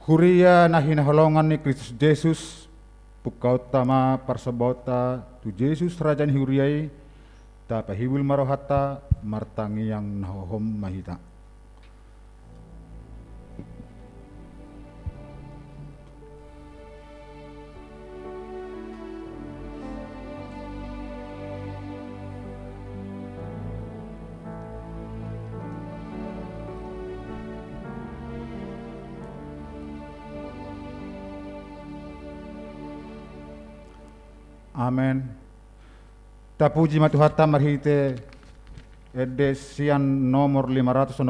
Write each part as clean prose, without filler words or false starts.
Huria na hinaholongan ni Kristus Jesus, pukau tama parsabota tu Jesus Raja ni huriai, ta pahibul marohata martangi yang nahohom mahita. Amen. Tapuji matuhata marhite edesian nomor 565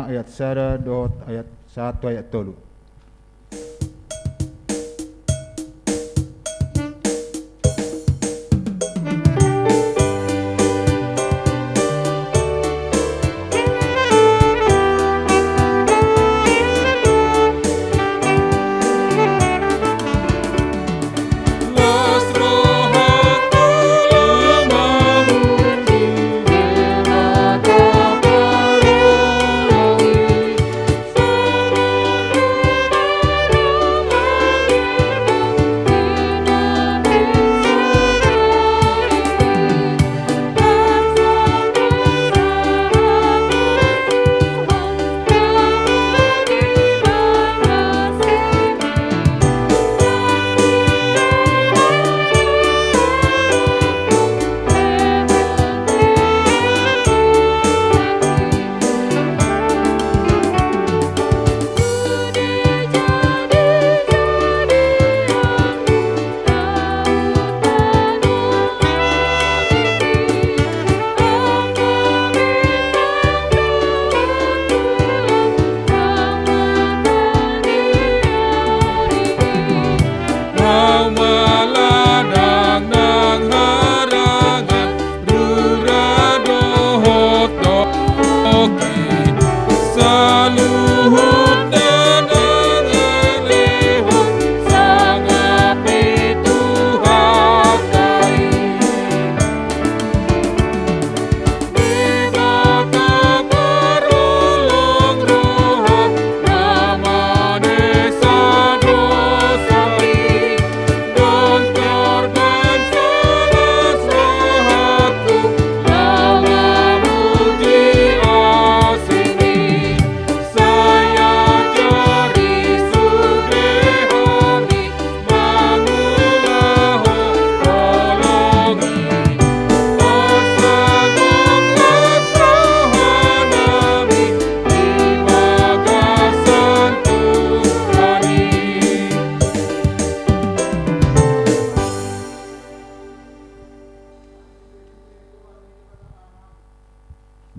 ayat 1 ayat 1 ayat 3.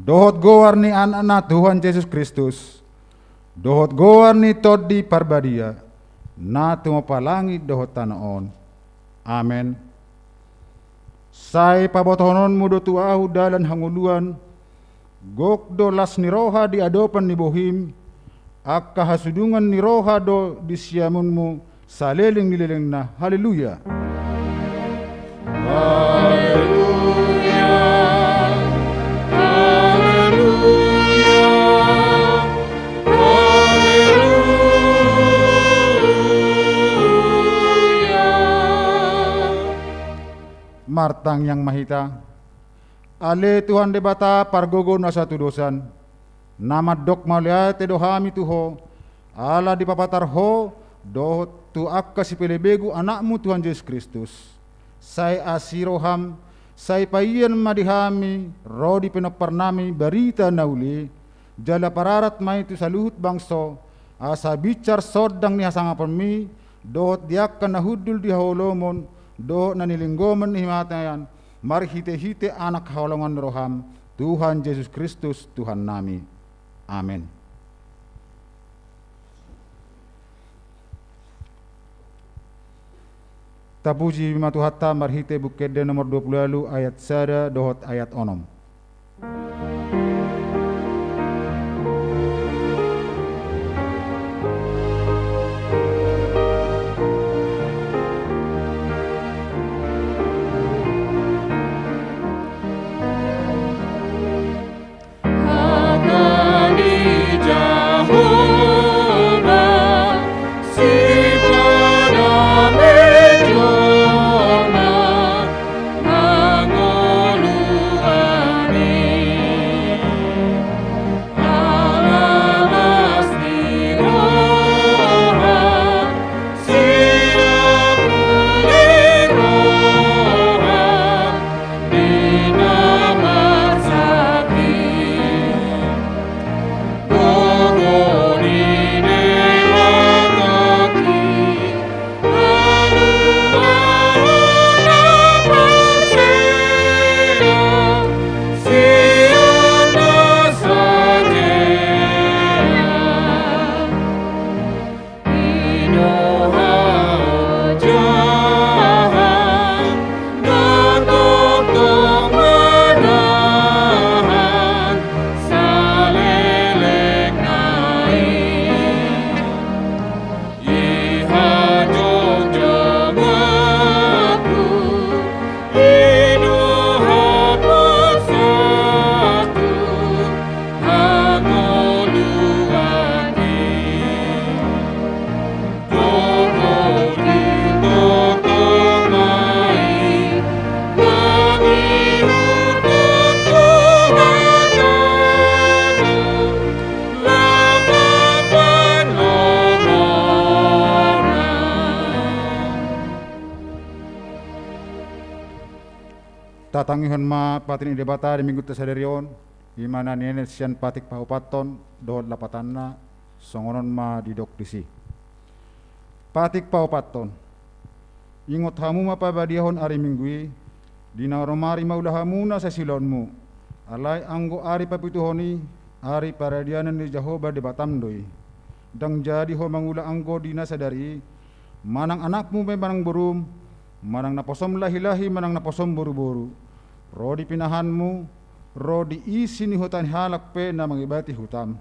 Dohot goar ni anak Tuhan Yesus Kristus, dohot goar ni todi parbadia, na tumapalangi dohot tanaon. Amen. Sai pabotonon mudo tuahu dalan hanguluan, gok do las ni roha di adopan ni bohim, akka hasudungan ni roha do di siamunmu, saleling nilileng na. Haleluya. Haleluya. Martang yang mahita, ale Tuhan debata pargogo na satu dosan, nama dok malia te dohami tuho, ala dipapatar ho, do tu akka si pelebegu anakmu Tuhan Yesus Kristus, sai asiroham, sai paian madihami, rodi penopernami berita nauli, jala pararat mai tu saluhut bangso, asa bicar sodang ni hasangapanmi, dohot diakan nahudul di holomon, do nanilinggoman ni himatayan, mari hite-hite anak haulongan roham, Tuhan Yesus Kristus Tuhan nami. Amin. Tapuji matuhatta marhite bukede nomor 20 lalu ayat 1 dohot ayat onom. patangihon ma patin debata di minggu tasaderion imana nenek sian patik paupaton dohot lapatanna songonon ma didok disi patik paupaton ingot hamu ma pabadiahon ari minggui dina romari maulahamuna sa silonmu alai anggo ari papituhoni ari paradianan di Jahoba di Batamdoi dang jadi ho mangula anggo dina sadari manang anakmu may manang burum manang naposom lahi-lahi manang naposom buru-buru ro di pinahanmu ro di isi ni hutan halak pe na mangibati hutam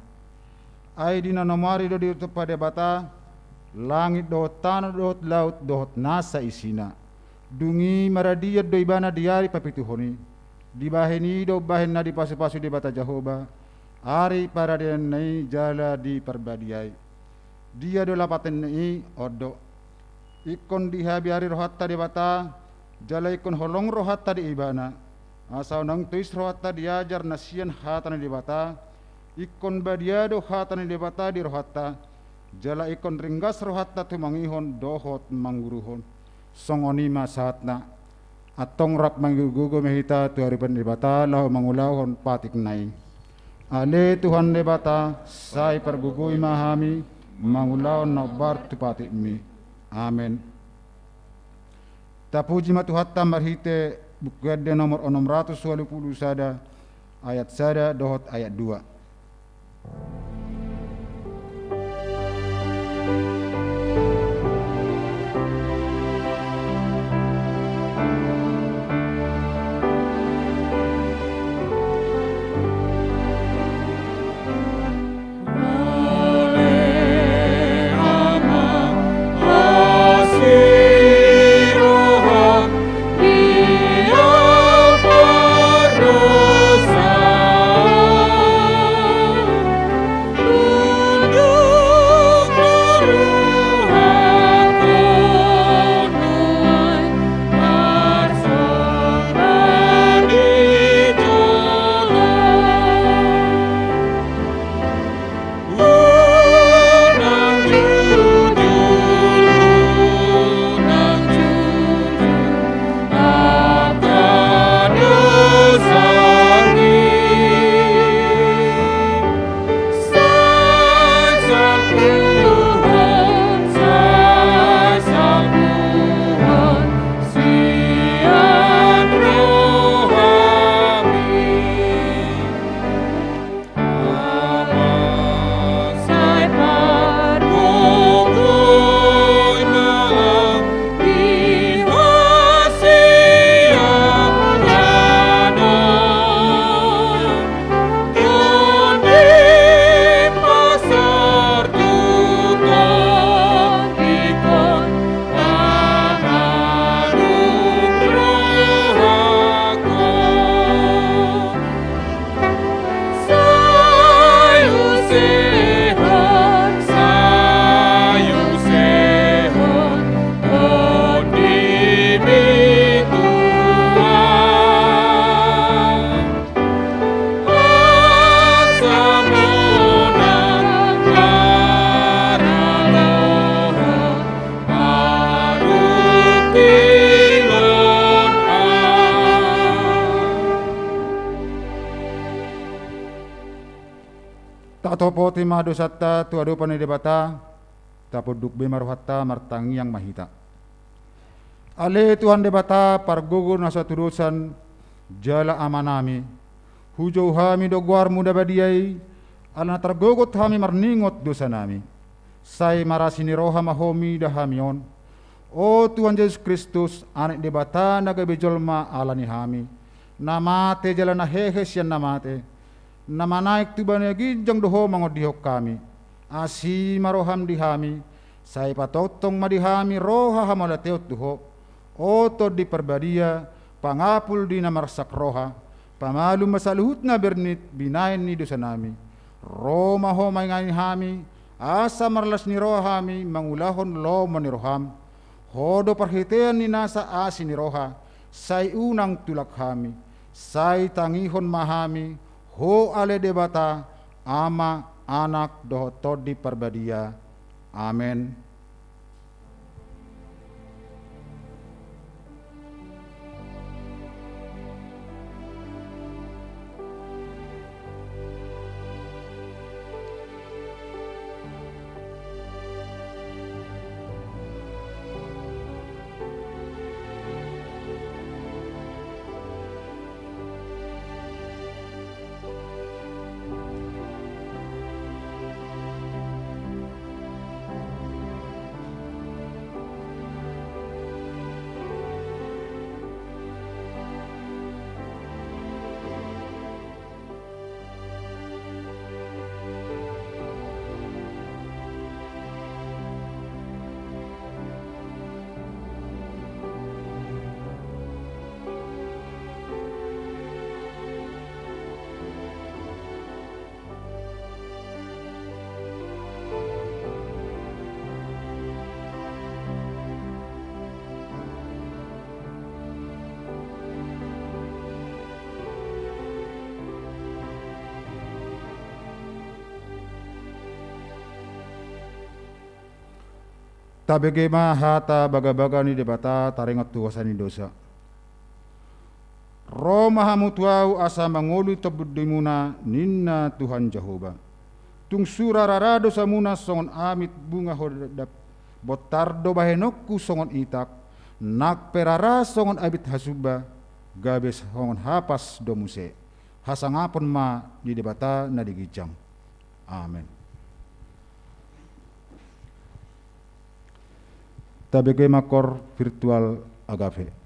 ay dina nomari do di pada bata langit dohot tanah dohot laut dohot nasa isina dungi maradiat do ibana diari papituhoni dibaheni do bahen na di pasu-pasu di bata Jahoba ari paradian nai jala di perbadiai dia do lapaten nai odo ikon dihabiari rohatta di bata jala ikon holong rohatta di ibana asal nang tuis rohatta diajar nasian hatana di bata ikon badiado hatana di bata di rohatta jala ikon ringgas rohatta tu mangihon dohot mangguruhon songonima saatna atong rap manggugugo mehita tu haripan di bata lahu mangulahon patik nai ale Tuhan di bata sai pergugui mahami mangulahon nabar tu patik mi amen. Tapuji matuhatta marhite bukuade nomor 620 sada ayat sada dohot ayat 2. Topo tima dosatta tu adu pani debata tapoduk be maruhatta martangi yang mahita ale Tuhan debata pargogur nasa tudusan jala amanami hujau hami dogwar muda badiai alana tergogot hami marningot dosa nami sai marasini roha mahomi dahamion o Tuhan Yesus Kristus anak debata naga bejolma alani hami namate jalana hehe sian namate nama naik tu bani ginjang doho mangodihok kami asi maroham dihami sai patotong madihami roha hamala teot doho oto di perbadia pangapul di namarsak roha pamalu masaluhut na bernit binain ni dosa nami roma ho maingani hami asa marlas ni roha hami mangulahon lo maniroham hodo perhitean ni nasa asi ni roha sai unang tulak hami sai tangihon mahami ho ale debata ama anak dohotod di perbadia amen. Tabegema hata baga-baga ni debata taringat tuwasan ni dosa. Roma hamutuau asa mangolu tabudimuna ninna Tuhan Jehovah. Tung surarara dosa muna songon amit bunga hodap botardo bahenokku songon itak nak perara songon abit hasuba gabes songon hapas domuse hasangapon ma di debata na digijang. Amen. Tabege makor virtual agape.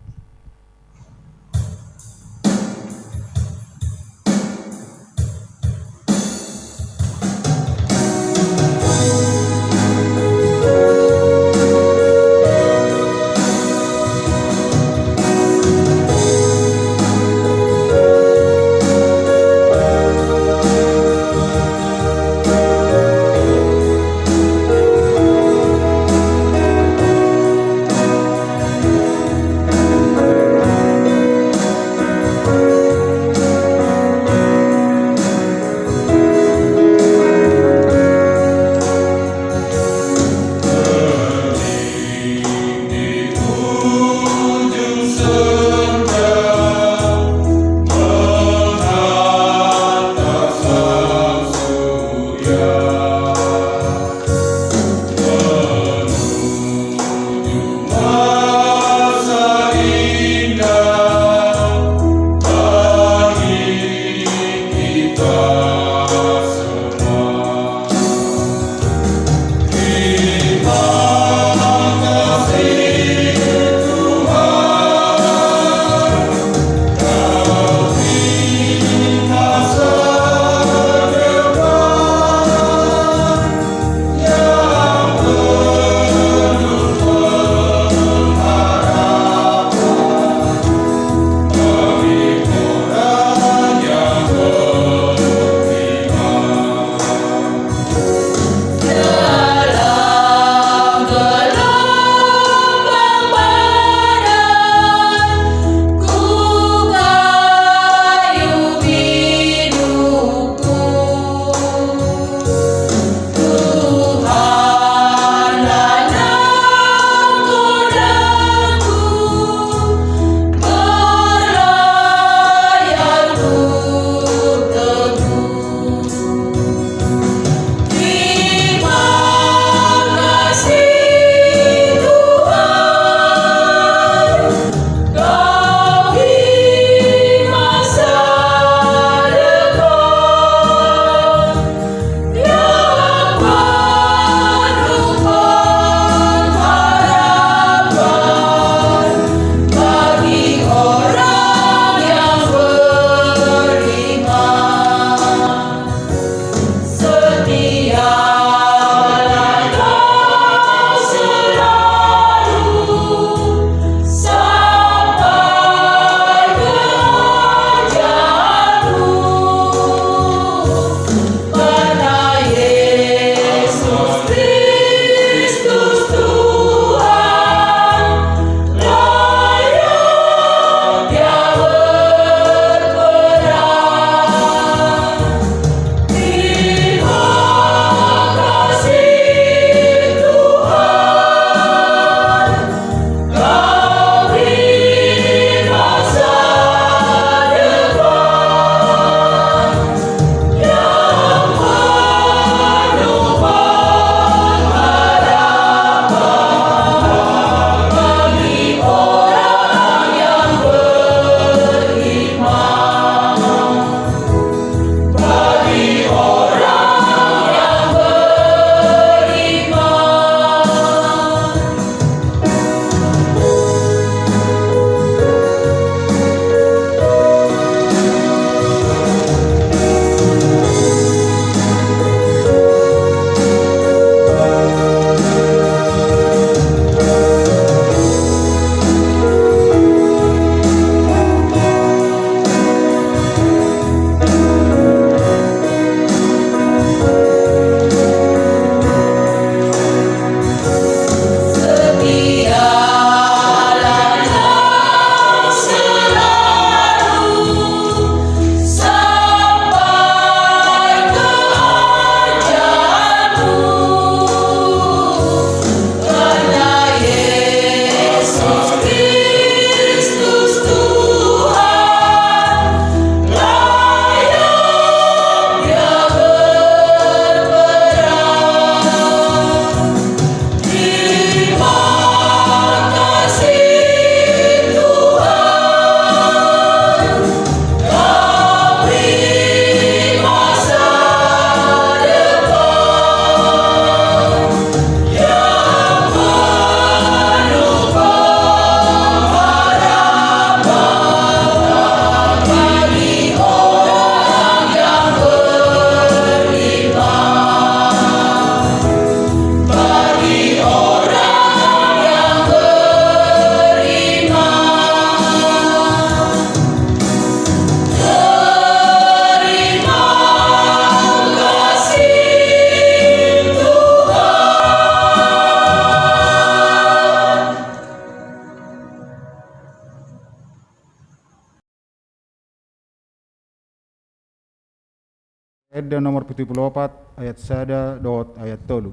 Perda nomor 74 ayat 1 dot ayat 3.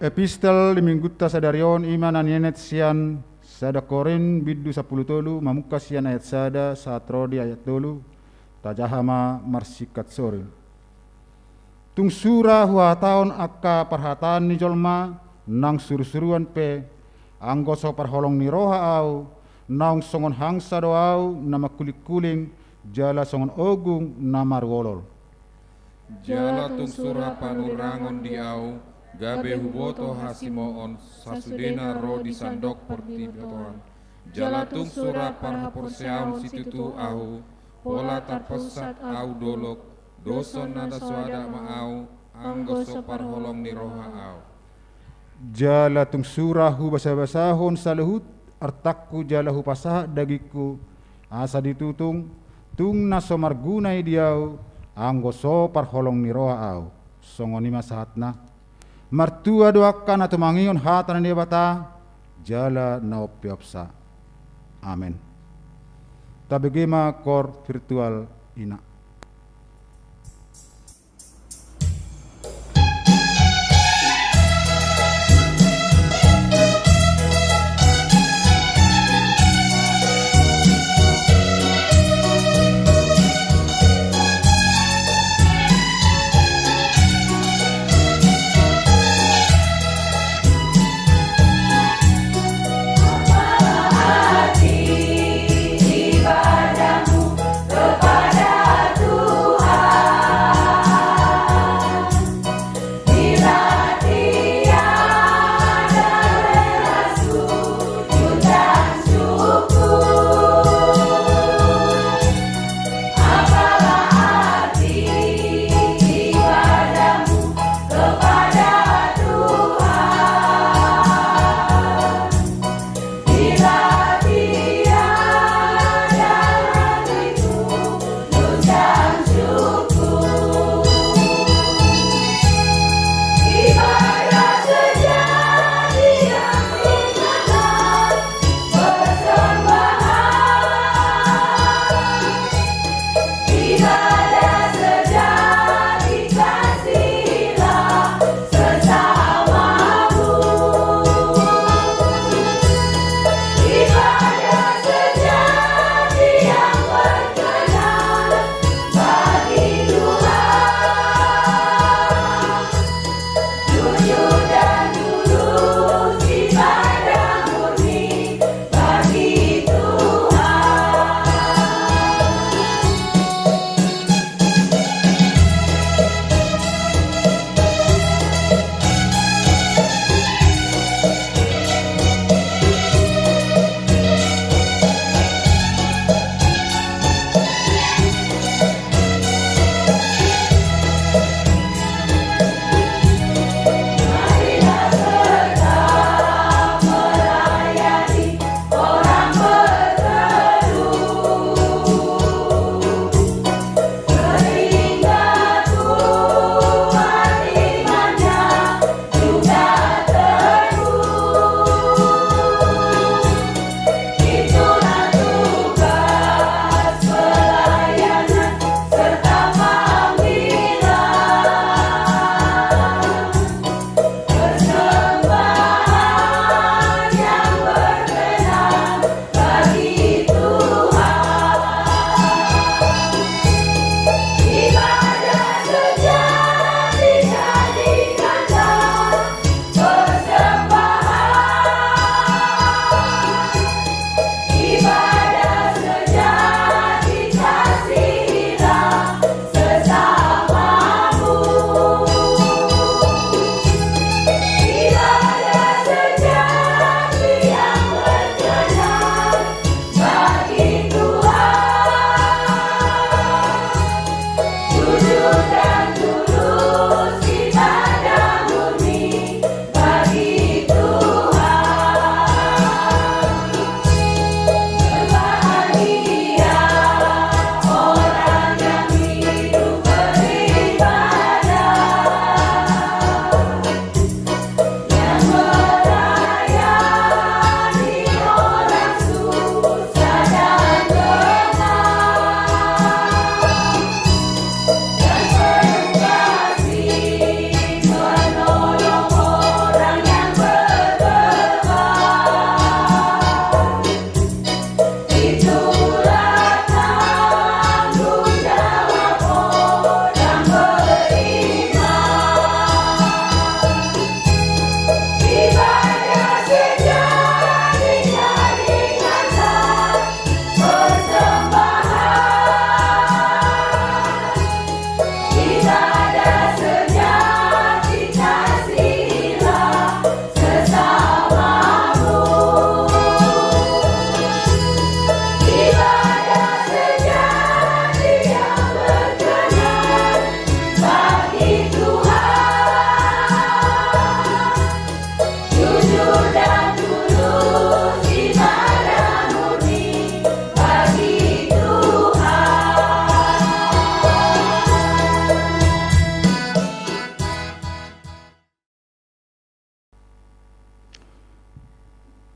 Epistel diminggutta sadarion imanan yenet sian sada Korin biddu 10 tolu mamuka sian ayat sada saat rodi ayat tolu tajahama marsikat soril. Tung surah hua taon akka perhataan ni jolma nang suruan pe anggoso parholong ni roha au naung songon hangsa do au nama kuling jala songon ogung nama rolol. Jala tung surah panurangon di au gabe huboto hasimoon sasudena ro di sandok pertibotoan. Jala tung surah parhaporseaun situtu au pola tarposat au dolok doson nada suada maau anggoso parholong ni roha au. Jala tung surahu basa-basahon saluhut artakku jalahu pasah dagiku asa ditutung tung naso margunai diau anggoso parholong ni roha au songoni masahatna martua doakan atau mangion hatan dia bata jala naopiopsa. Amin. Tabegema kor virtual ina. Ibadahmu kepada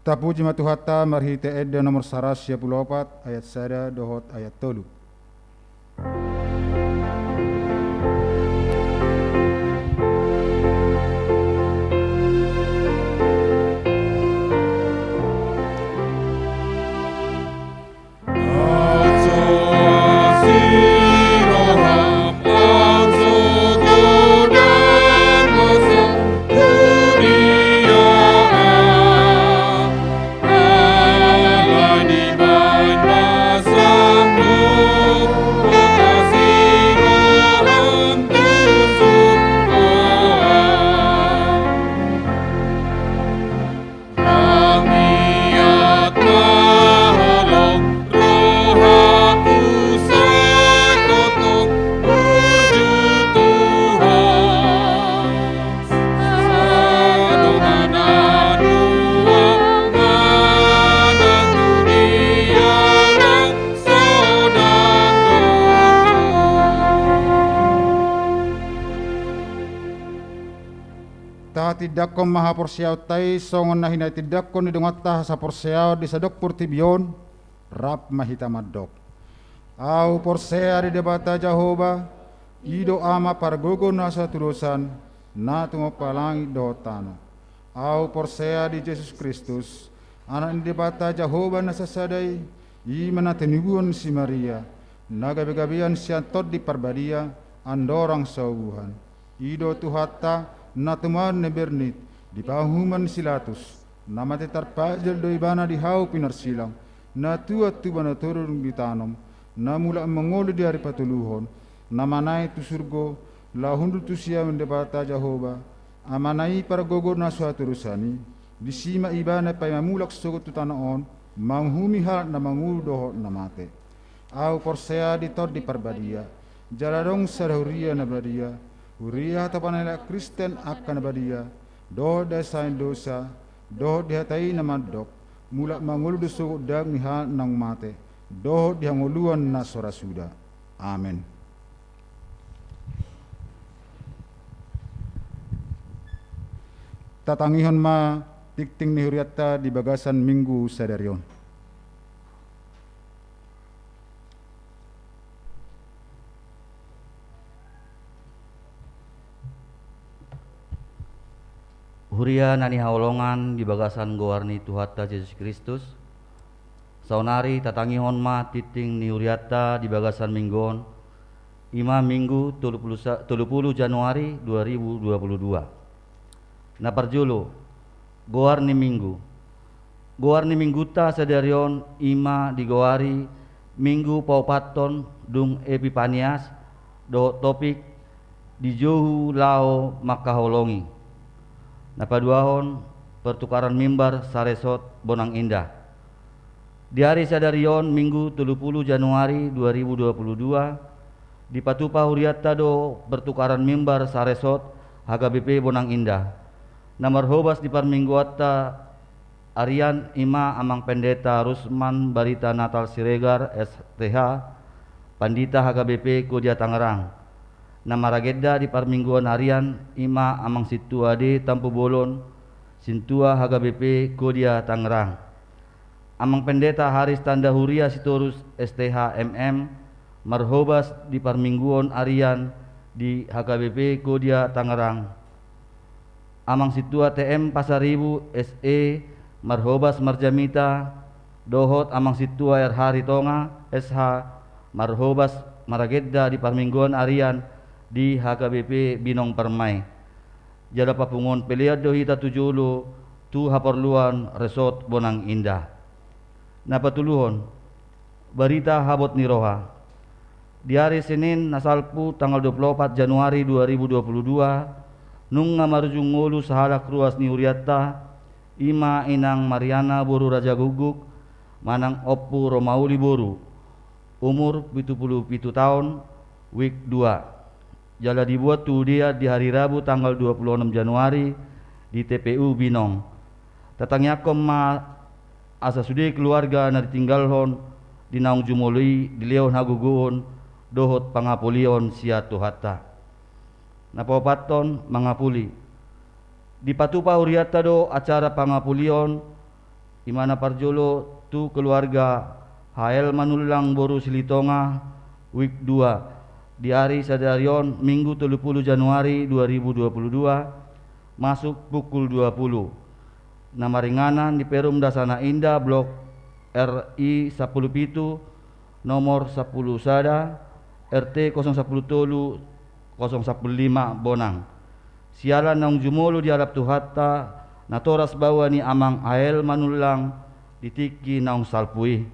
Tapuji matuhatta marhite edda nomor 124 ayat 1 dohot ayat 3. Tidak ko mahaporsiyaw tay songon na hinay tidak ko nidungat ta sa porsiyaw di sadok purtibiyon rap mahitamadok. Au porsea di debata Jehova ido ama pargogo na sa tulusan na tumapalangi do tano. Au porsea di Jesus Kristus anak di debata Jehova na sasaday iman na tinibuan si Maria nagabi-gabian siya tod di parbadia andorang saubuhan. Ido tuhata na tuman ne bernit di pahuman silatus na matetarpajal do ibana di hau pinarsilang na tuat tuba na turun di tanom na mula mengolo di hari patuluhon na manai tu surgo la hundu tu siya mendebata Jehova amanai para gogo na suatu rusani di sima ibana pa mamulak sugot tu tanaon manghumi hal na mangulu doho na mate au porsea di tod di parbadia jaladong sarahuria na badia Uriah tapanela Kristen akan badia do desain dosa do dihatai namadok mula mangulu dusu dag niha nang mate do dihanguluan na sorasuda. Amen. Tatangihon ma tikting ni huriatta di bagasan minggu sadarion. Huria nani haolongan di bagasan goarni Tuhatta Yesus Kristus. Saunari tatangihon ma titing ni huriata di bagasan minggon. Ima minggu 30 Januari 2022. Na parjulu goarni minggu. Goarni mingguta sadarion ima digoari minggu paupaton dung Epipanias do topik di johu lao makaholongi. Napaduahon pertukaran mimbar saresot Bonang Indah. Di hari sadarion minggu 30 Januari 2022 di Patupa Huriatta do pertukaran mimbar saresot HKBP Bonang Indah. Namar hobas di parmingguatta Arian Ima Amang Pendeta Rusman Barita Natal Siregar STH Pandita HKBP Kodia Tangerang. Nama ragedda di parmingguan harian Ima Amang Situa D Tampu Bolon Sintua HKBP Kodia Tangerang. Amang Pendeta Haris Tanda Huria Sitorus STH MM marhobas di parmingguan harian di HKBP Kodia Tangerang. Amang Situa TM Pasaribu SE marhobas marjamita dohot Amang Situa R Haritonga SH marhobas maragedda di parmingguan harian di HKBP Binong Permai. Jada papungon peliad do hita tujulu tu haporluan resort Bonang Indah. Napatuluhon berita habot ni roha. Di hari Senin nasalpu tanggal 24 Januari 2022 nung ngamarujung ngulu sahalak ruas ni Huriatta ima inang Mariana Boru Raja Guguk manang Oppu Romauli Boru umur 77 tahun week 2. Jala dibuat tu dia di hari Rabu tanggal 26 Januari di TPU Binong. Tatangyakom ma asa sudi keluarga na ditinggalhon di naung jumului di leon haguguon dohot pangapulion sia Tuhatta. Napapaton mangapuli. Di Patupa Huriatta do acara pangapulion imana parjolo tu keluarga HL Manulang Boru Silitonga week 2 di hari sadarion Minggu 30 Januari 2022 masuk pukul 20. Nama ringanan di Perum Dasana Indah Blok RI 10 Pitu nomor 10 Sada RT 010 Tolu 015 Bonang. Sialan nang jumolo di harap tuhatta natoras bawa ni amang ael manulang ditiki naung salpui.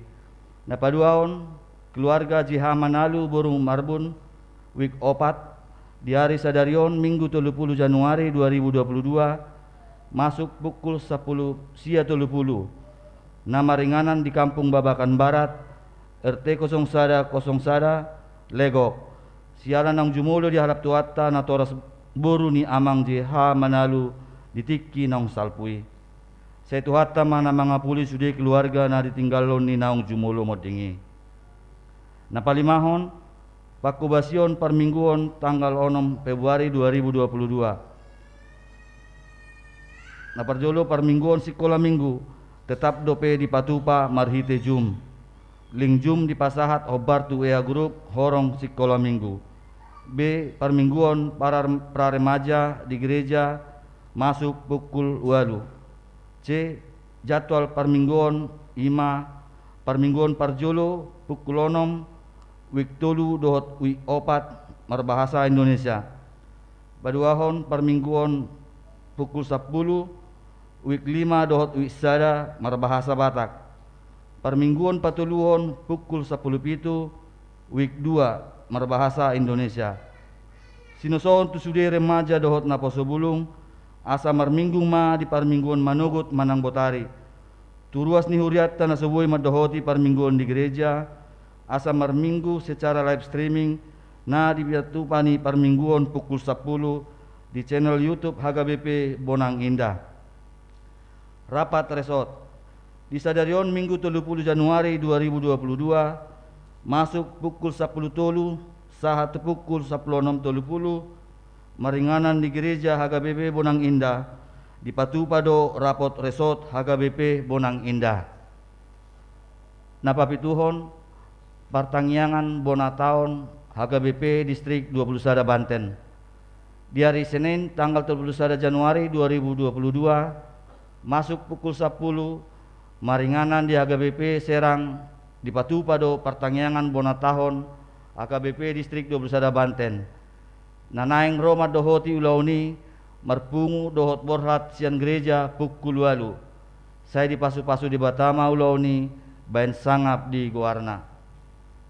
Napaduaon keluarga Jiha Manalu Burung Marbun week 4 di hari sadarion Minggu 30 Januari 2022 masuk pukul 10 sia 30. Nama ringanan di Kampung Babakan Barat RT 0 Sada Legok. Siaran nang jumulo di harap tuata na toras buru ni amang Jiha Manalu ditiki naung salpui. Saya tuata mana mga pulis sudah keluarga na ditinggalon ni naung jumulo modingi. Napalimahon pakubasyon permingguan tanggal 6 Februari 2022. Naparjolo permingguan sekolah minggu tetap dope di Patupa marhite jum. Ling jum di pasahat obar tu ea grup horong sekolah minggu. B. Permingguan para remaja di gereja masuk pukul 8. C. Jadwal permingguan 5 permingguan parjolo pukul 6 week 3 dohot week 4 berbahasa Indonesia. Paduahon permingguan pukul 10 week 5 dohot week sada berbahasa Batak. Permingguan patuluhon pukul 10 pitu week 2 berbahasa Indonesia. Sinusoon tu sudah remaja dohot na posobulung asa marminggung ma di parmingguan manugut manang botari. Turuas ni huriata na sebuah madohoti parmingguan di gereja asa marminggu secara live streaming na dibiatupani parmingguan pukul 10 di channel YouTube HGBP Bonang Indah. Rapat resort di sadarion Minggu 30 Januari 2022 masuk pukul 10 tolu sahat pukul 16.30 maringanan di gereja HGBP Bonang Indah di Patupado rapot resort HGBP Bonang Indah. Napapituhon pertangyangan bona tahun HGBP Distrik 20 Sada Banten. Di hari Senin tanggal 31 Januari 2022 masuk pukul 10 maringanan di HGBP Serang di Patupado pertangyangan bona tahun HGBP Distrik 20 Sada Banten. Nanaing Roma dohoti ulauni marpungu dohot borhat sian gereja pukul 8. Saya di pasu-pasu di Batama ulauni bain sangap di Goarna.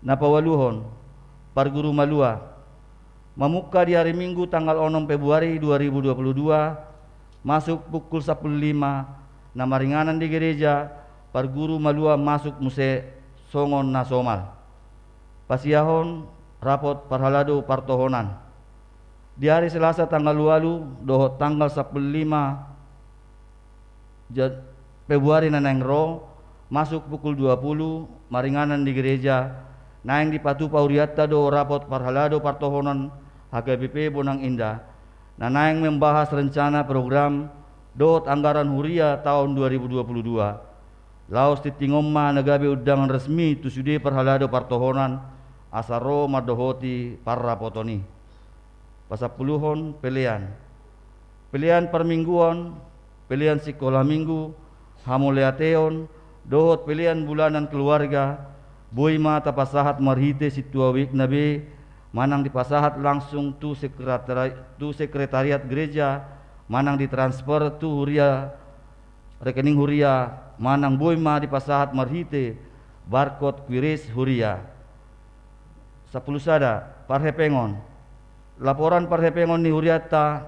Napawaluhon parguru malua mamuka di hari Minggu tanggal 6 Februari 2022 masuk pukul 10.05 nama ringanan di gereja parguru malua masuk muse songon nasomal. Pasiahon rapot parhalado partohonan. Di hari Selasa tanggal 8 dohot tanggal 15 Februari nanang ro masuk pukul 20 maringanan di gereja naing di Patupa Uriatta do rapot parhalado partohonan HGBP Bonang Indah nanaing membahas rencana program dohot anggaran huria tahun 2022. Laos titingomma nagabe undangan resmi tusude parhalado partohonan asaro madohoti parra potoni. Pasapuluhon pilihan permingguan, pilihan sekolah minggu, hamuleateon, dohot pilihan bulanan keluarga, boima tapasahat marhite situa wik nabe, manang dipasahat langsung tu sekretariat gereja, manang ditransfer tu huria rekening huria, manang boima dipasahat marhite, barcode quiris huria. 10 sada parhepengon. Laporan parhepengon ni huriata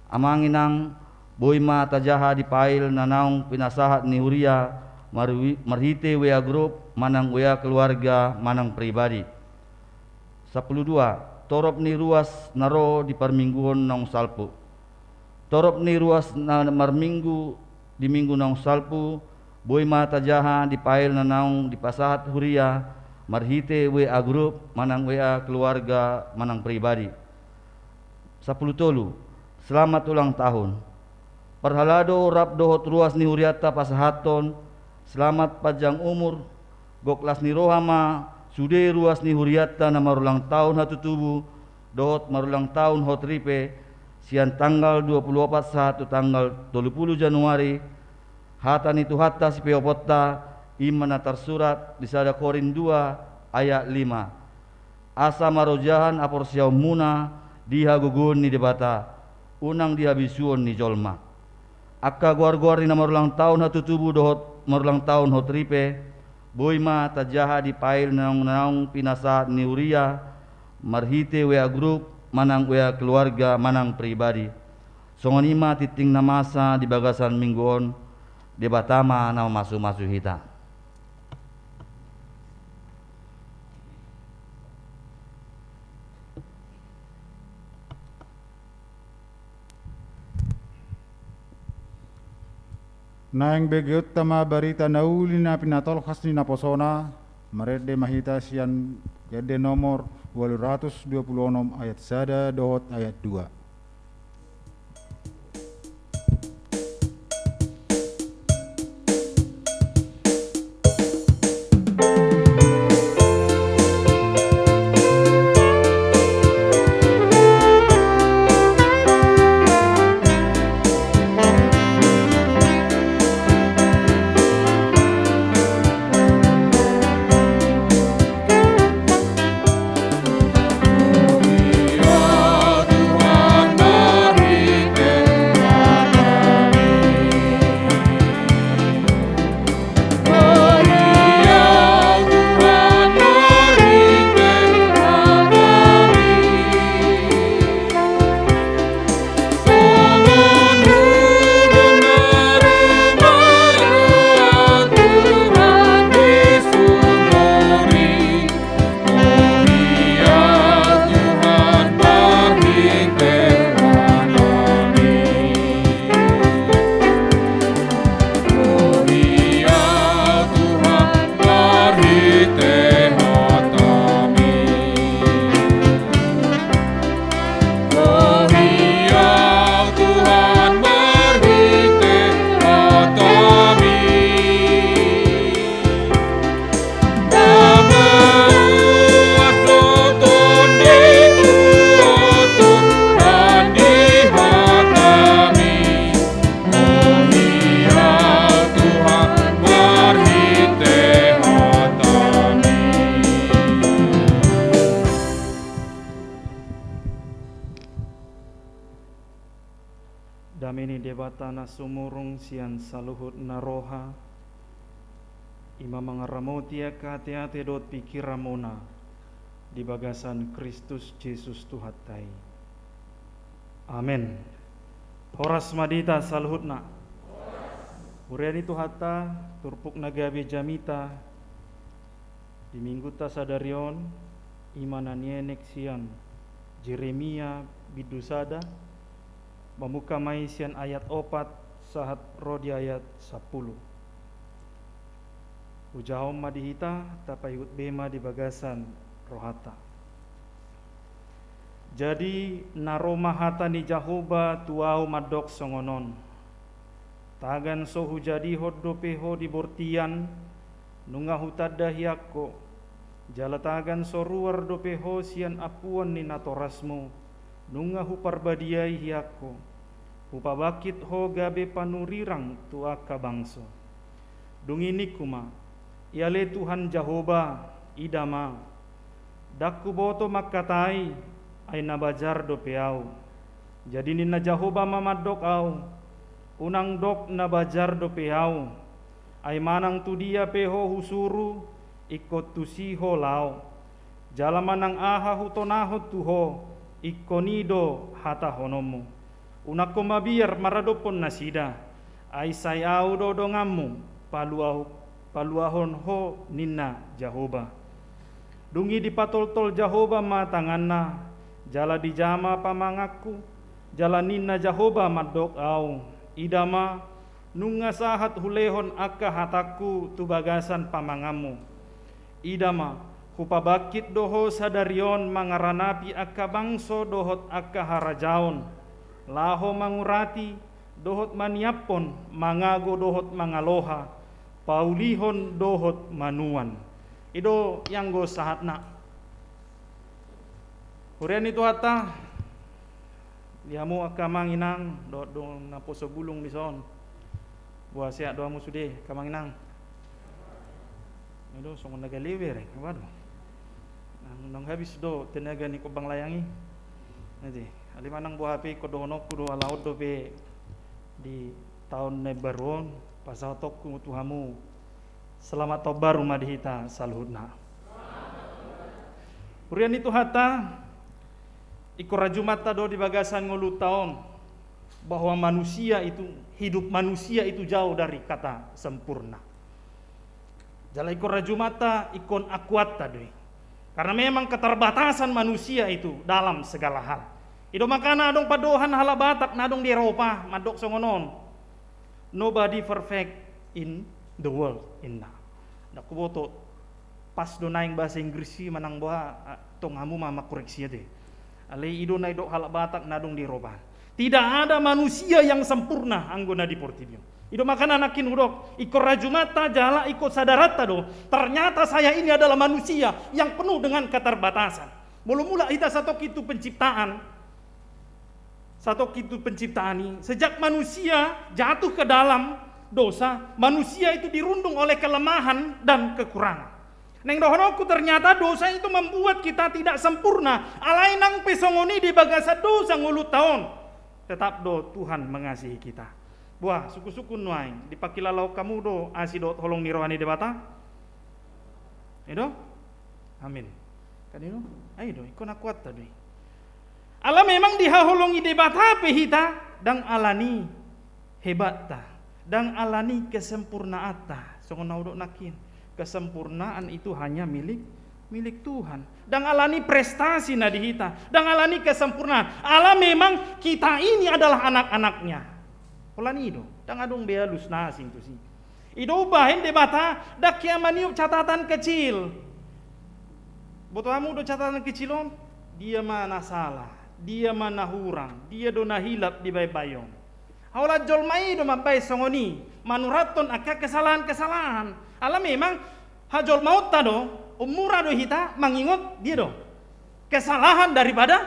amanginang boima tajaha di pail nanaung pinasahat ni huria marhite wea grup manang wea keluarga manang pribadi. 12 torop ni ruas naro di parmingguon nong salpu. Torop ni ruas na marminggu di minggu nong salpu boima tajaha di pail nanaung di pasahat huria marhite wea grup manang wea keluarga manang pribadi. 10 tolu selamat ulang tahun parhalado rap dohot ruas ni huriata pasahaton selamat panjang umur, goklas ni rohama, sude ruas ni huriatta na marulang tahun hatu tubuh, dohot marulang tahun hot ripe, sian tanggal 24 satu tanggal 30 Januari, hata ni tuhata si peopotta, imana tersurat di sada Korin 2 ayat 5. Asa marojahan apor siau muna, diha gugun ni debata, unang diha bisuon ni jolma. Akka guar-guar ni marulang tahun hatu tubuh dohot marulang tahun hot ripe, boima tajaha di pail naung pinasa ni uria, marhite wea grup, manang wea keluarga, manang pribadi. Songonima titing na masa di bagasan mingguon, debatama na masu-masu hita. Naeng begeut tama barita nauli na pinatol khasni na posona marede mahita sian gede nomor 826 ayat 1 dohot ayat 2. Damini debatana sumurung sian saluhut naroha, ima mangaramotia kate-ate dot pikiramona di bagasan Kristus Yesus Tuhatai. Amin. Horas madita saluhutna. Uriani Tuhata turpuk nagabe jamita di minggu tasadarion imana nienek sian Jeremia bidusada memuka maisian ayat 4 sahat rodi ayat 10. Ujahom madihita tapayut bema di bagasan rohata. Jadi naroma hata ni Jahoba tuau madok songonon. Tagan sohu jadi hoddo peho di bortian nunga hutada hiakko. Jala tagan soruar do peho sian apuan ni natorasmu. Nunga huparbadiai hiakko, hupabakit ho gabe panurirang tuaka bangso. Dungini kuma, iale Tuhan Jahoba, idama, dakku boto makatai, ay nabajar do peau. Jadi nina Jahoba mamadok au, unang dok nabajar do peau, ay manang tu dia peho husuru, ikot tu siho lao. Jala manang aha hutonahot tuho, ikonido hata honomu. Unako mabiar maradopon nasida. Ay sayau do dongamu paluahon ho ninna Jahoba. Dungi dipatol-tol Jahoba matanganna. Jala dijama pamangaku. Jala ninna Jahoba madok au. Idama nunga sahat hulehon akka hataku tubagasan pamangamu. Idama hupabakit doho sadarion mangaranapi akka bangso dohot akka harajaon. Laho mangurati dohot maniapon mangago dohot mangaloha. paulihon dohot manuan. Ido yang go sahatna. Hurian itu hata diamu akamanginang do napo sebulung di son. Buah siak doamu sude kamanginang. Ido songon nagaliwer waduh. Nang habis do tenaga ni ko bang layangi. Nanti alimanang buah api ko dono kudo alaud do pe di tahun nebaron pasal tok ku tuhamu. Selamat tobar rumah dihita salhudna. Hurian itu hata iko rajumata do di bagasan ngulu tahun bahwa manusia itu, hidup manusia itu jauh dari kata sempurna. Jala iko rajumata ikon akuat tadi. Karena memang keterbatasan manusia itu dalam segala hal. Ido makana adong padohan hala batak nadong di Eropa madok songonon. Nobody perfect in the world inna. Nakuboto pas do naing bahasa Inggris manang buah tong hamu mama koreksi deh. Alai ido na ido halak batak nadong di roban. Tidak ada manusia yang sempurna anggona di Portibio. Ido makan anakin udok, iko rajumata jala iko sadarata do. Ternyata saya ini adalah manusia yang penuh dengan keterbatasan. Mula-mula kita satu kitu penciptaan. Satu kitu penciptaan ini. Sejak manusia jatuh ke dalam dosa, manusia itu dirundung oleh kelemahan dan kekurangan. Neng dohonoku ternyata dosa itu membuat kita tidak sempurna. Alai nang pesongoni di bagasa dosa ngulu tahun. Tetap do Tuhan mengasihi kita. Buah suku-suku nuaing dipakilalau kamu do asidot holong nirohani debata. Edo? Amin. Kan itu? Ayo do ikon kuat tadi. Allah memang dihaholongi debata pehita dang alani hebat ta. Dang alani kesempurnaan ta. Songon naudok nakin. Kesempurnaan itu hanya milik Tuhan. Dan alani prestasi nadihita. Dan alani kesempurnaan. Allah memang kita ini adalah anak-anaknya. Polani itu. Dan adung bealus nasing tu sih. Ido bahin debata dak kiamaniu catatan kecil. Botoamu do catatan kecilon. Dia mana salah. Dia mana hurang. Dia do nahilap di baybayong. Haulah jolmai do mabai songoni. Manuraton akak kesalahan-kesalahan. Allah memang hajol maut tado umura do hita mengingat dia do kesalahan daripada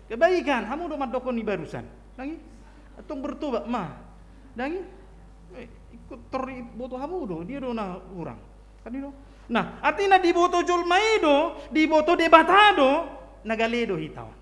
kebaikan. Hamu do madokon ni barusan. Dangi atong bertobat mah. Dangi ikut tori boto hamu do dia do na urang. Kan do. Nah, artinya di boto jolmai do, di boto debatado nagale do hitaw.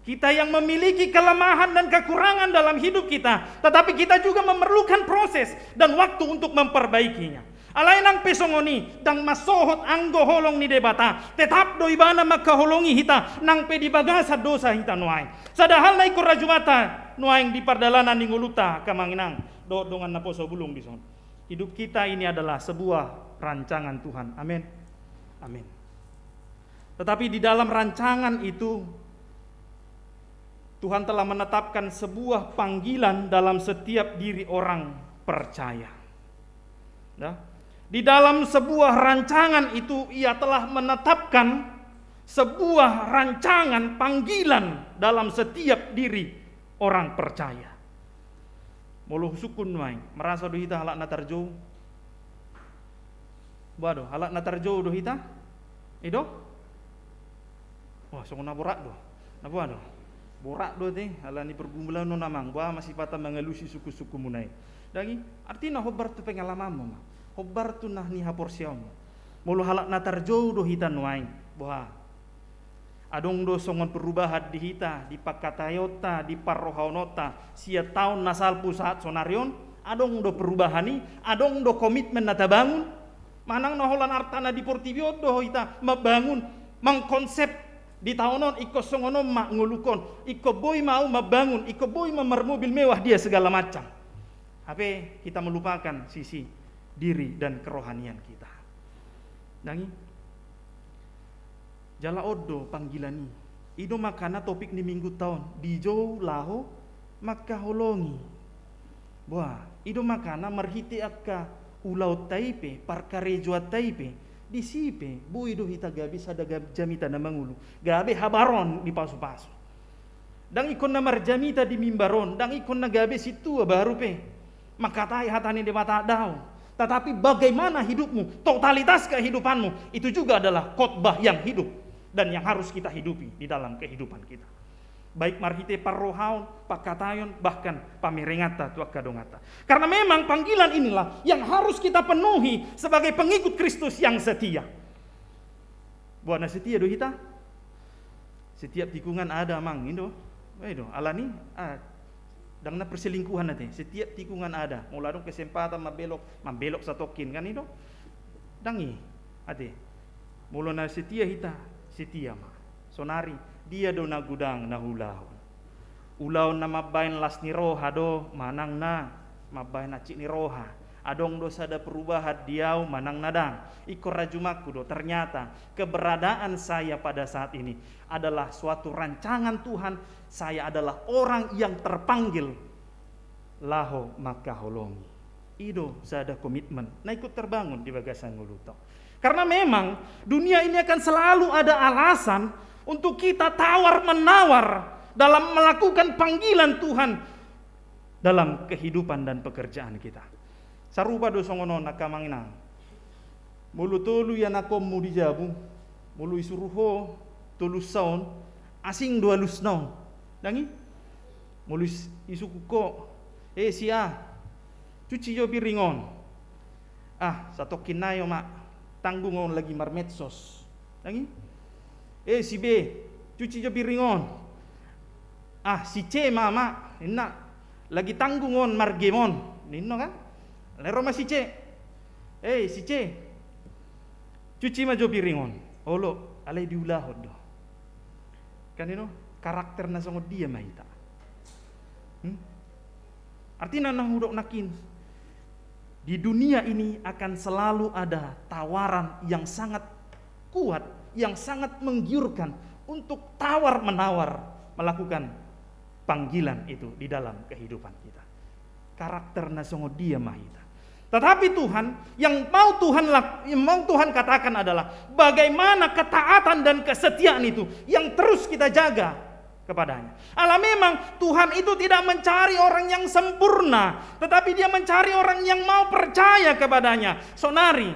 Kita yang memiliki kelemahan dan kekurangan dalam hidup kita, tetapi kita juga memerlukan proses dan waktu untuk memperbaikinya. Alai nang pesongoni dang masohot anggo holong ni debata, tetap do ibana makaholongi hita nang pedi bagasa dosa hita nuai. Sadahal na ikur rajumata nuaing di pardalanan ni nguluta kamanginang do dongan naposo bulung di son. Hidup kita ini adalah sebuah rancangan Tuhan. Amin. Amin. Tetapi di dalam rancangan itu Tuhan telah menetapkan sebuah panggilan dalam setiap diri orang percaya. Ya. Di dalam sebuah rancangan itu ia telah menetapkan sebuah rancangan panggilan dalam setiap diri orang percaya. Moluh sukun wae, merasa dohita halak natarjo. Waduh, halak natarjo dohita? Ido? Wah, songona borak do. Napa do? Borak do teh, halani pergumulan no namang, wah masih patah mengelusi suku-suku munai. Dangi, artinya hobar tu pengalaman mama. Hobar tu nah ni hapor siam. Mulu halak natarjo do hitan waing. Wah. Adong do songon perubahan di hita, di pakatayota, di parrohaunota, sia tahun nasal pusat sonarion, adong do perubahan ni, adong do komitmen nata bangun. Manang noholan artana di Portibio do hita membangun, mengkonsep di tahunon iko songono mak ngulukon, iko boy mau membangun, iko boy memer mobil mewah dia segala macam. Tapi kita melupakan sisi diri dan kerohanian kita. Dangi jala odo panggilan ni. Ido makana topik ni minggu tahun dijo laho maka holongi. Wah, ido makana marhiti akka ulau taipe parkarejua taipe disipe bu ido hita gabi sada jamita na mangulu. Gabi habaron di pasu-pasu. Dang ikon na marjamita di mimbaron, dang ikon na gabi situ baru pe. Makatai hatani de mata daw. tetapi bagaimana hidupmu, totalitas kehidupanmu, itu juga adalah khotbah yang hidup dan yang harus kita hidupi di dalam kehidupan kita. Baik marhite parrohaon, pakatayon, bahkan pamirengata tuakadongata. Karena memang panggilan inilah yang harus kita penuhi sebagai pengikut Kristus yang setia. Buana setia do kita. Setiap tikungan ada mang indo. Indo alani dangna perselingkuhan nanti. Setiap tikungan ada. Mula dong kesempatan mabelok satokin kan indo. Dangi ate. Mula na setia hita, setia ma. Sonari dia do na gudang na hulaon. Ulaw na mabain las ni roha do manang na mabain na cik ni roha. Adong do sada perubahan diau manang nadang. Ikor rajumaku do ternyata keberadaan saya pada saat ini adalah suatu rancangan Tuhan. Saya adalah orang yang terpanggil laho maka holongi. Ido sada komitmen na ikut terbangun di bagasan nguluto. Karena memang dunia ini akan selalu ada alasan untuk kita tawar-menawar dalam melakukan panggilan Tuhan dalam kehidupan dan pekerjaan kita. Sarupa do songono nakamangina. Mulu tolu ya nakom mu dijabu, mulu isuruho tulus saon, asing dua lusno. Dangi? Mulu isukuko, sia, cuci jo piringon. Satokin nayo mak, tanggungon lagi marmetsos. Dangi? Si B, cuci jo piringon. Si C mama, enak lagi tanggungon margemon. Nino kan? Lero ma si C. Si C. Cuci ma jo piringon. Olo, alay diulahod do. Kanino? Karakter na sangod dia mahita. Artinya nahudok nakin. Di dunia ini akan selalu ada tawaran yang sangat kuat, yang sangat menggiurkan untuk tawar-menawar melakukan panggilan itu di dalam kehidupan kita. Karakter na sangod dia mahita. Tetapi Tuhan yang mau Tuhan katakan adalah bagaimana ketaatan dan kesetiaan itu yang terus kita jaga kepadanya. Allah memang Tuhan itu tidak mencari orang yang sempurna, tetapi dia mencari orang yang mau percaya kepadanya. Sonari,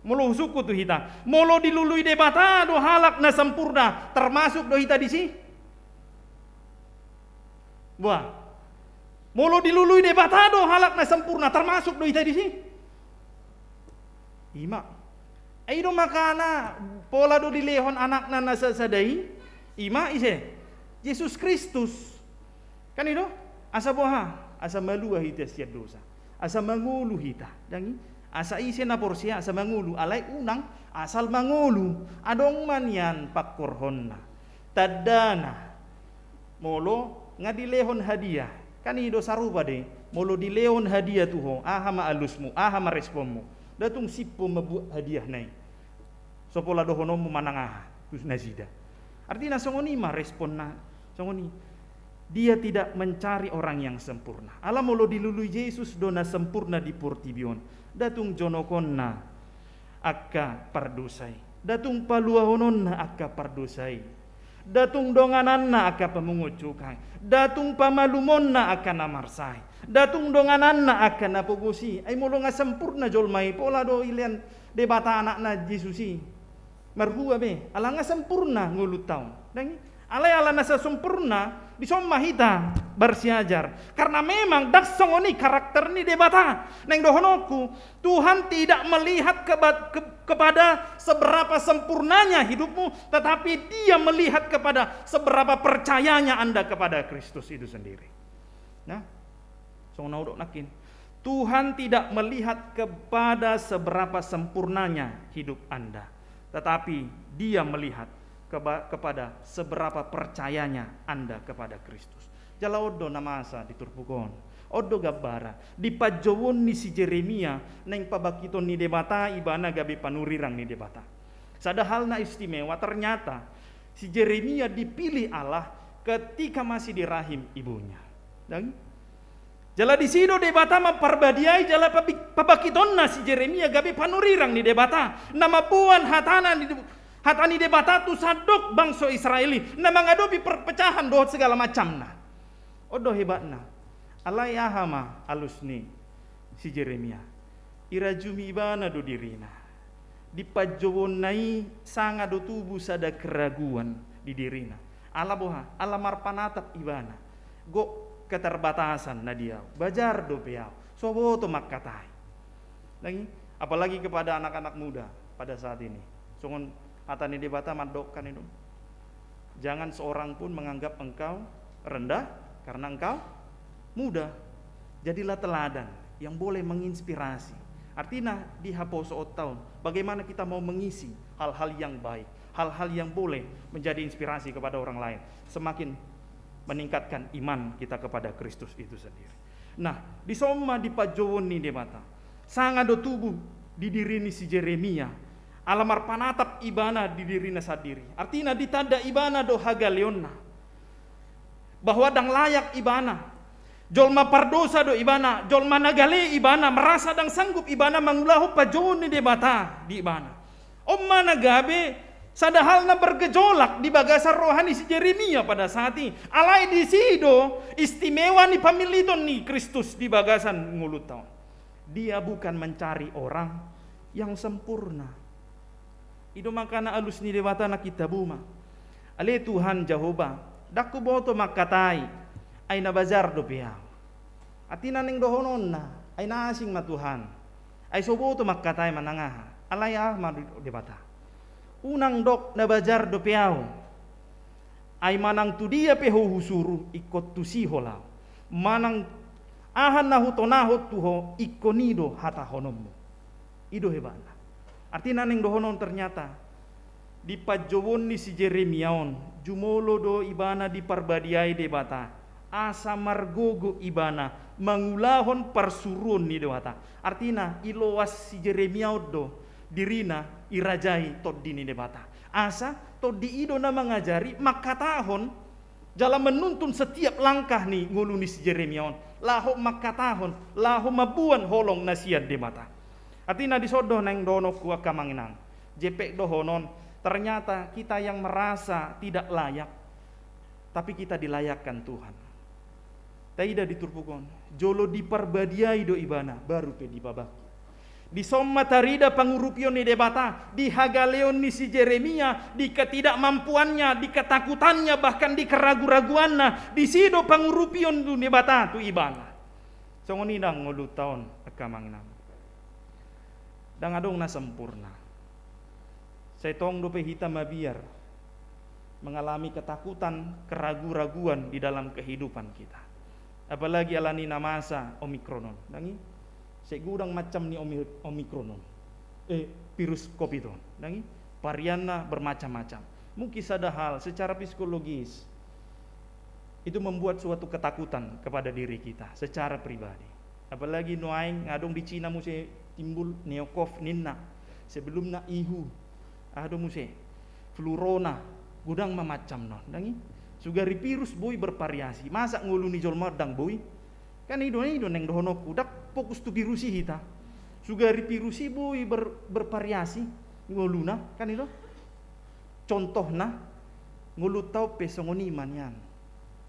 mulu suku tu hita, molo dilului debata do halak na sempurna, termasuk do hita di sini. Buah. Molo dilului debata do halak na sempurna, termasuk do hita di sini. Ima. Aido makana pola do dilehon anak na nasasadai. Ima ise. Yesus Kristus. Kan itu? Asa boha, asa malu hita siya dosa. Asa mangulu hita. Dangi asa ise na porsia, asa mangulu alay unang asal mangulu. Adong man yan pakorhon na. Tadana. Molo ngadilehon hadiah. Kani do sarupa de, molo di leon hadiah tuho, ma alusmu, ma responmu. Datung sipo mabu hadiah nai. Sopola dohonomu manang tus nazida. Artinya songoni ma respon na, songoni. Dia tidak mencari orang yang sempurna. Allah molo dilului Yesus dona sempurna di portibion. Datung jonokonna akka pardosai. Datung paluahononna akka pardosai. Datung dongananna aka pamungucukai. Datung pamalumonna aka namarsai. Datung dongananna aka napugusi. Ay mulo nga sempurna jolmai pola do ilian debata anak na Jesusi. Marhua be, ala nga sempurna ngulutaw. Dangi, ala nasa sempurna bisomma hita bersiajar. Karena memang daksongoni karakter ni debata. Neng dohonoku, Tuhan tidak melihat kepada seberapa sempurnanya hidupmu, tetapi Dia melihat kepada seberapa percayanya Anda kepada Kristus itu sendiri. Nah, songonaudok nakin. Tuhan tidak melihat kepada seberapa sempurnanya hidup Anda, tetapi Dia melihat kepada seberapa percayanya Anda kepada Kristus. Jala odo namasa diturpugon, odo gabara dipajowon ni si Jeremia neng pabakiton ni debata ibana gabe panurirang ni debata. Sadahal na istimewa ternyata si Jeremia dipilih Allah ketika masih di rahim ibunya. Dan jala di sido debata maparbadiai jala pabakiton na si Jeremia gabe panurirang ni debata. Nama puan hatani debata tu sadok bangsa Israeli na mengadopi perpecahan doh segala macam na. Odo hebatna. Allah yahama alusni si Jeremia. irajumi ibana do dirina. Di pajowonai sanga do tubuh sada keraguan di dirina. Ala boha, ala marpanatap ibana. Go keterbatasan na dia. Bajar do piao. Soboto makkatai. Lagi, apalagi kepada anak-anak muda pada saat ini. Songon atani debata madokkan itu. Jangan seorang pun menganggap engkau rendah karena engkau muda. Jadilah teladan yang boleh menginspirasi. Artinya di haposo tahun, bagaimana kita mau mengisi hal-hal yang baik, hal-hal yang boleh menjadi inspirasi kepada orang lain, semakin meningkatkan iman kita kepada Kristus itu sendiri. Nah, di soma di pajowon ni demata, sanga do tubuh di dirini si Jeremia, alamar panatap ibana di dirina sadiri. Artinya ditanda ibana do hagaleonna, bahwa dang layak ibana. Jolma pardosa do ibana, jolma nagale ibana, merasa dang sanggup ibana mangulahu pajoni de bata di ibana. Omma nagabe sadahal na bergejolak di bagasan rohani si Jeremia pada saat ini. Alai di sido istimewa ni pamilidon ni Kristus di bagasan ngulutau. Dia bukan mencari orang yang sempurna. Ido makana alus ni debata na kita buma. Ale Tuhan Jehovah, daku boto makatai. Ay nabazar do piao. Atina ning dohonon na ay naasing matuhan. Ay soboto makkatay manangaha. Alaya madu debata. Unang dok nabazar do piao. Ay manang tudia peho husuru ikot tusihola. Manang ahan na hutonahot tuho ikonido hatahonommo. Ido hebana. Artina ning dohonon ternyata di pajowon ni si Jeremiaon jumolo do ibana di parbadiai debata. Asa margogo ibana mangulahon parsurun ni dewata. Artina iloas si Jeremia do dirina irajai tod dini debata. Asa tod di ido na mengajari makatahon jalan menuntun setiap langkah ni nguluni si Jeremia. Laho makatahon, laho mabuan holong nasiad debata. Artina disodoh nang dono kuwa kamanginang. Jepek dohonon ternyata kita yang merasa tidak layak, tapi kita dilayakkan Tuhan. Taida diturpukon, jolo diparbadiai do ibana, baru pe dibabaki. Di somma tarida pangurupion ni debata, di hagaleon ni si Jeremia, di ketidakmampuannya, di ketakutannya, bahkan di keragu-raguannya, di sido pangurupion du debata tu ibana. Songonidang ngolu taon akamanginam. Dang adong na sempurna. Setong do pe hitam mabiar mengalami ketakutan, keragu-raguan di dalam kehidupan kita. Apalagi alani namasa omikronon. Dangi segudang macam ni omikronon. Virus COVID. Dangi variannya bermacam-macam. Mungkin ada hal secara psikologis itu membuat suatu ketakutan kepada diri kita secara pribadi. Apalagi nuaing ngadong di Cina muse timbul neokov ninna. Sebelumnya ihu. Ado muse flurona gudang macam non. Dangi sugari virus boy bervariasi. Masa nguluni jolma dang boy? Kan ido neng dohonoku dak fokus tu virusi hita. Sugari virusi boy bervariasi nguluna kan itu. Contohna ngulut tau pesongoniman yan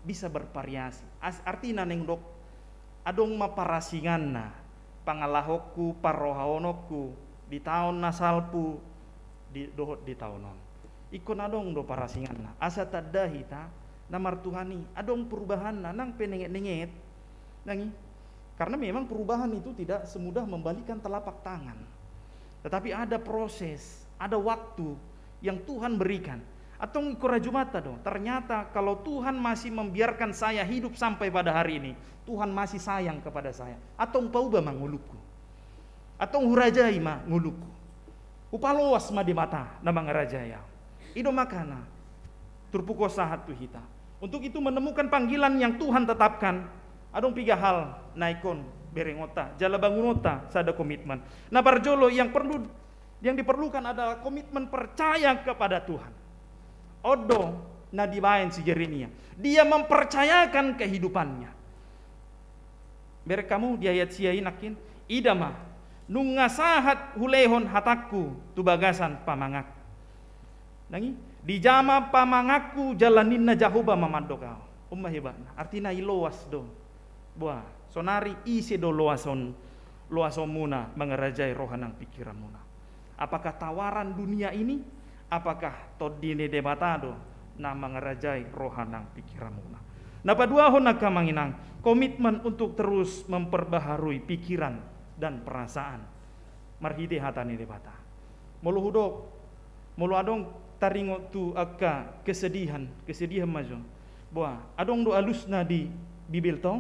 bisa bervariasi. Artina neng dok adong maparasinganna pangalahokku parohaonoku di tahun nasalpu di dohot di tahunon. Ikon adong do parasinganna asa tadda hita namar Tuhani adong perubahan nang penenget-nenget nangi karena memang perubahan itu tidak semudah membalikan telapak tangan, tetapi ada proses, ada waktu yang Tuhan berikan. Atong ikorajumata dong, ternyata kalau Tuhan masih membiarkan saya hidup sampai pada hari ini, Tuhan masih sayang kepada saya. Atong pauba manguluku, atong hurajai ma nguluku, upaloas ma di mata nama ngarajaya. Ido makana turpuko sahat tu hita. Untuk itu menemukan panggilan yang Tuhan tetapkan, adong 3 hal naikon berengota, jala bangunota sada komitmen. Nah barjolo yang diperlukan adalah komitmen percaya kepada Tuhan. Odo na dibayan si Jeremia, dia mempercayakan kehidupannya. Berkamu di ayat siainakin idama nungasahat hulehon hatakku tu bagasan pamangak. Nangi di jama pamangaku jalanin na Jehovah mamadokau. Hebat. Artinya iloas do. Buah sonari isi do loason luasomuna mengerajai rohanang pikiranmuna. Apakah tawaran dunia ini? Apakah todine debatado na mengerajai rohanang pikiranmuna? Napaduahon nakamanginang komitmen untuk terus memperbaharui pikiran dan perasaan. Marhide hatani debata. Mulu hudok, mulu adong taringo tu akka kesedihan majo. Boa, adong do alusna di Bibil to?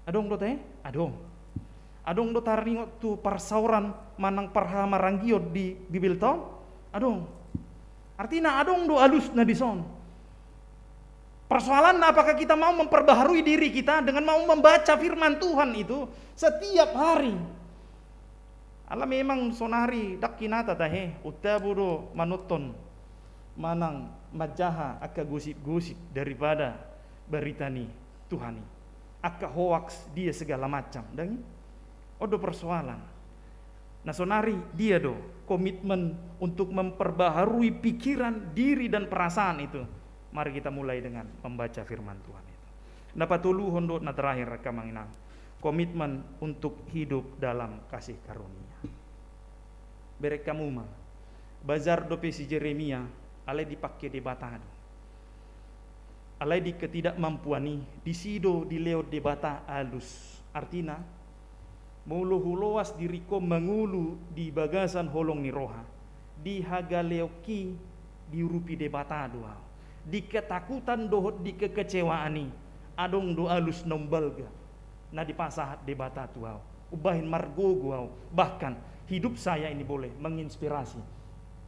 Adong do teh? Adong do taringo tu parsauran manang parha maranggiot di Bibil to? Adong. Artinya adong do alusna di son. Persoalan apakah kita mau memperbaharui diri kita dengan mau membaca firman Tuhan itu setiap hari. Allah memang sonari dak kinata tahe utabudo manuton manang majaha akka gosip-gosip daripada beritani Tuhani. Akka hoax dia segala macam. Dan odo persoalan. Nah sonari dia do komitmen untuk memperbaharui pikiran, diri dan perasaan itu. Mari kita mulai dengan membaca firman Tuhan itu. Dapat tulu hondo na terakhir kamanginang. Komitmen untuk hidup dalam kasih karunia. Berek kamu mah. Bazar dope si Jeremia alai dipakai debatado. Alai di ketidakmampuani disido di leo debata alus. Artina mulu huloas diriko mangulu di bagasan holong ni roha. Di hagaleoki diurupi debatado. Di ketakutan dohot di kekecewaani adong do alus nombalga na dipasahat debata tuau ubahin margo guau. Bahkan hidup saya ini boleh menginspirasi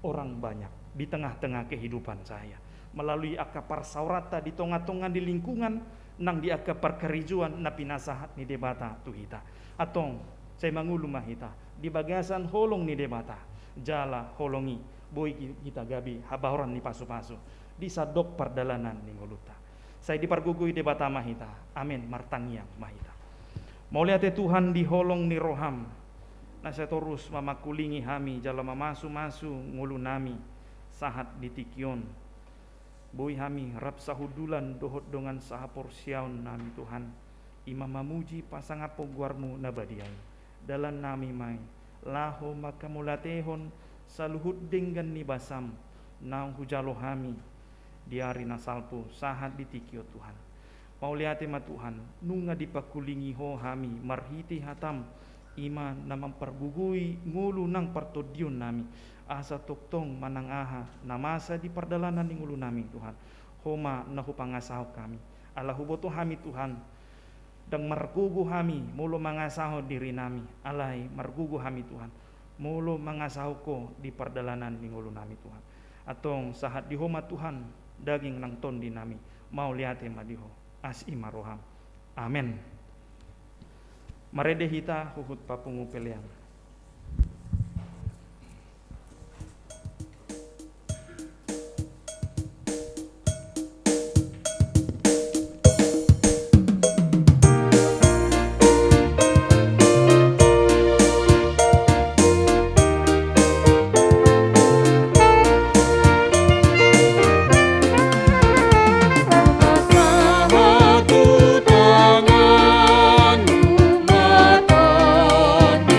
orang banyak di tengah-tengah kehidupan saya melalui akapar saurata di tonga-tonga di lingkungan nang di akapar kerijuan na pinasahat ni debata tuhita atong saya mangulu mahita di bagasan holong ni debata jala holongi boy kita gabi habahoran ni pasu-pasu di sadok perdalanan ni nguluta. Saya dipargugui debata mahita. Amin martangiang mahita. Mau lihat Tuhan di holong ni roham. Na saya terus mamakulingi hami jala mamasu-masu ngulu nami sahat di tikion. Boy hami rap sahudulan dohot dongan saha porsiaun nami Tuhan. Imam mamuji pasangapo guarmu nabadiai. Dalan nami mai laho makamulatehon saluhut dengan ni basam. Nang hujalo hami diari nasalpo sahat ditikio Tuhan. Mau lihat ma Tuhan nunga dipakulingi ho hami marhiti hatam ima na mempergugui ngulu nang partodion nami asa toktong manang aha namasa di perdalanan ni ngulu nami Tuhan. Homa nahu pangasaho kami Allahu boto hami Tuhan dang margugu hami mulo mangasaho diri nami alai margugu hami Tuhan mulo mangasaho ko di perdalanan ni ngulu nami Tuhan. Atong sahat di homa Tuhan daging nang ton dinami mau lihat madiho asi maroham. Amen. Marede hita huhut papungu peliang. Satu tanganmu matoni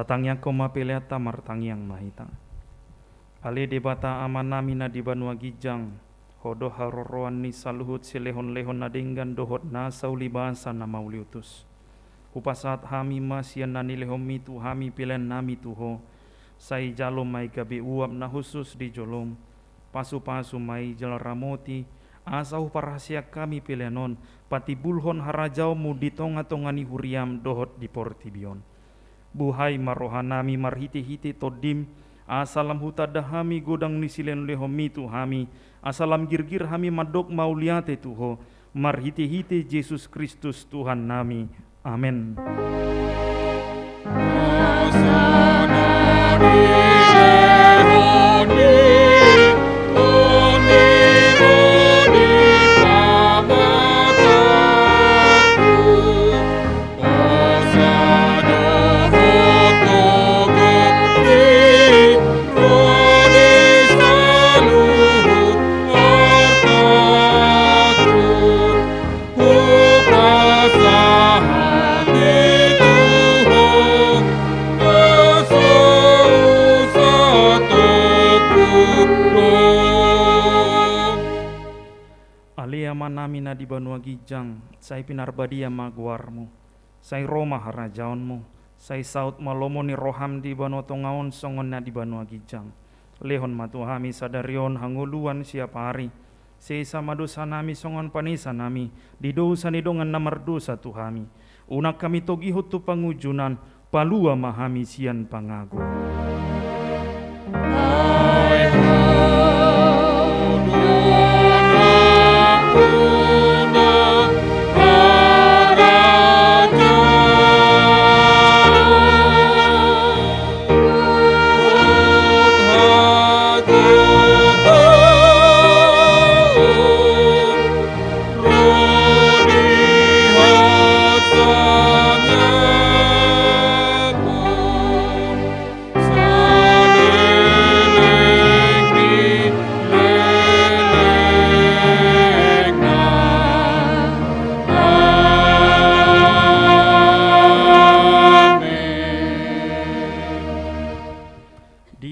Batangnya koma peleata martangiang mahita. Ale debata amanami na di Banua Gijang, hodo haroroan ni saluhut silehon-lehon na denggan dohot na saulibasa na mauliutus. Upasat hami masian na nilehom mitu hami pilen nami tuho, sai jalom mai gabi uap na khusus di jolom, pasu-pasu mai jal ramoti, asau parahasia kami pilenon, pati bulhon harajau mu di tonga-tongani huriam dohot di portibion. Buhai marohanami marhiti-hiti todim, asalam hutadahami godang nisilen lehomi tu hami, asalam girgir hami madok mauliate tuho, marhiti-hiti Yesus Kristus Tuhan nami. Amin. Nami na di Banua Gijang, sai pinarbadia maguarmu, sai Roma harajaonmu, sai saut malomo ni roham di Banua Tongaon songon na di Banua Gijang. Lehon matuhami sadarion hanguluan siapa hari, seisa madosa nami songon panisa nami, di dosa ni dongan namar dosa tuhami. Unak kami togihut tu pangujunan, palua mahami sian pangago.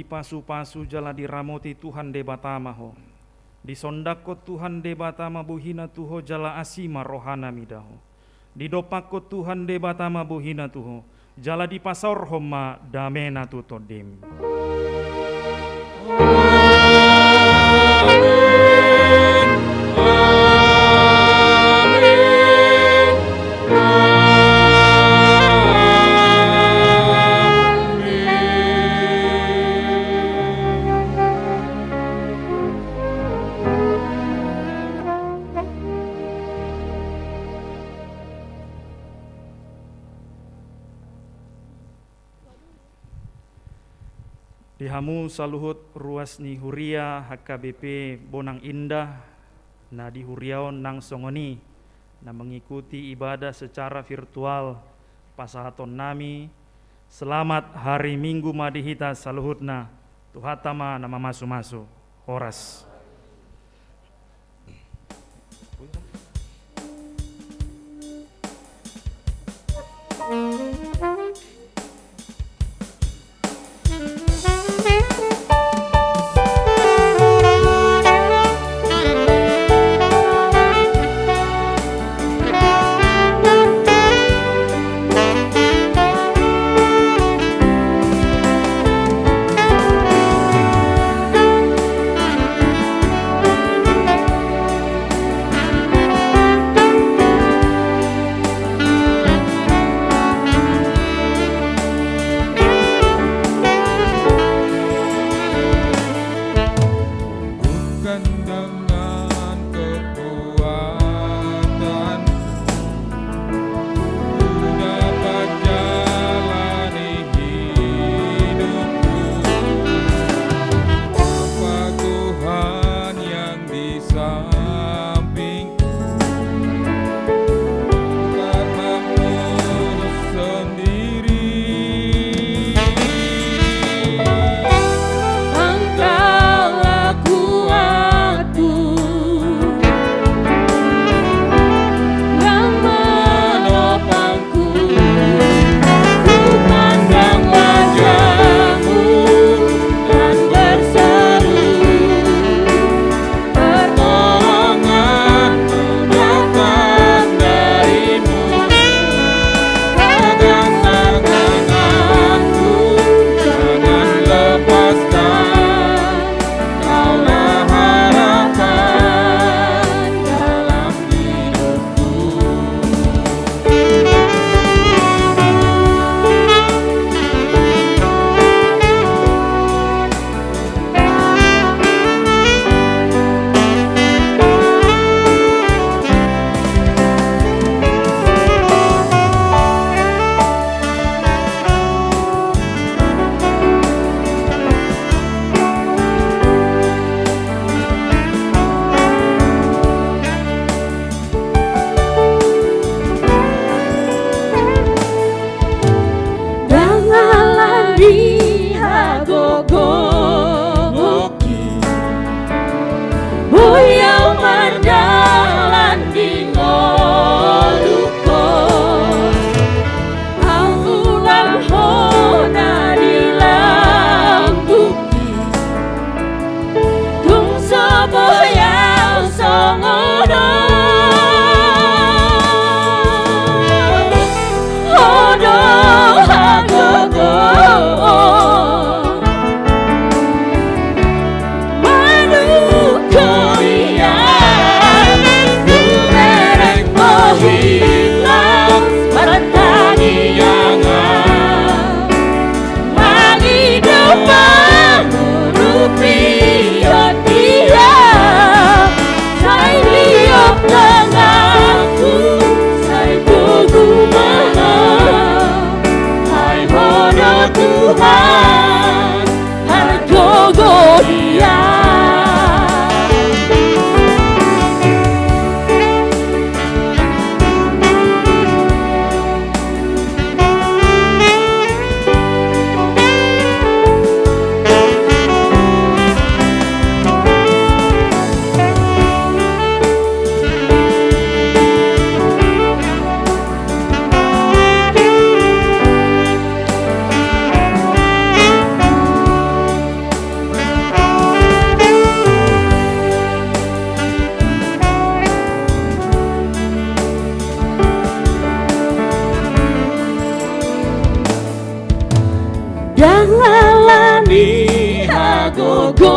Pasu-pasu jala diramoti Tuhan debatama ho, disondakko Tuhan debatama buhina tuho jala asima rohana midaho, didopakko Tuhan debatama buhina tuho jala di pasor homa damena tutodim. Dihamu saluhut ruas ni Huria HKBP Bonang Indah na di Huriaon nang songoni na mengikuti ibadah secara virtual pasahaton nami. Selamat hari Minggu madihita saluhutna tuhatama nama masu-masu horas. Dangalani hagogo